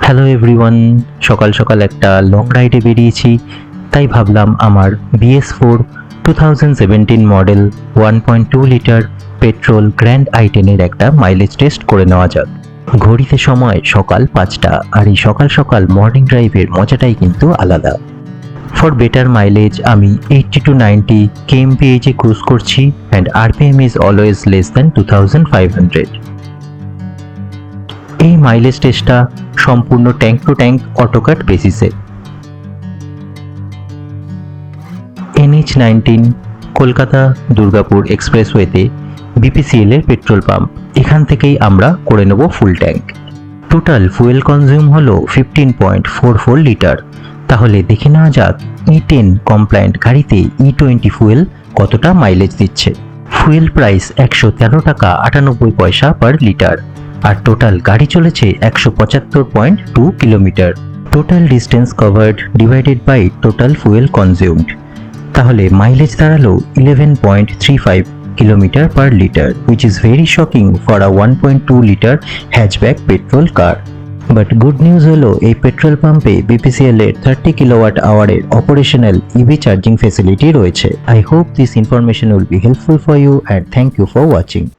Hello everyone, সকাল সকাল একটা লং রাইডে বেরিয়েছি। তাই ভাবলাম আমার BS4 2017 model 1.2 litre petrol grand i10 একটা মাইলেজ টেস্ট করে নেওয়া যাক। ঘড়িতে সময় সকাল 5টা, আর এই সকাল সকাল মর্নিং ড্রাইভের মজাটাই কিন্তু আলাদা। ফর বেটার মাইলেজ আমি 80 to 90 kmph ক্রুজ করছি and RPM is always less than 2500। এই মাইলেজ টেস্টটা সম্পূর্ণ ট্যাঙ্ক টু ট্যাঙ্ক অটোকাট বেসিসে। NH19 কলকাতা দুর্গাপুর এক্সপ্রেসওয়েতে BPCL এর পেট্রোল পাম্প, এখান থেকেই আমরা করে নেব full tank. Total fuel consume হলো 15.44 লিটার। তাহলে দেখে নেওয়া যাক E10 কমপ্লায়েন্ট গাড়িতে E20 ফুয়েল কতটা মাইলেজ দিচ্ছে। ফুয়েল প্রাইস 113 টাকা 98 পয়সা পার লিটার, আর টোটাল গাড়ি চলেছে 175.2 kilometre. Total distance covered divided by total fuel consumed, তাহলে মাইলেজ দাঁড়ালো 11.35 kilometre per litre, which is very shocking for a 1.2 litre hatchback petrol car. But good news হলো এই petrol পাম্পে BPCL এর 30 kilowatt আওয়ারের operational EV charging facility রয়েছে। I hope this information will be helpful for you and thank you for watching.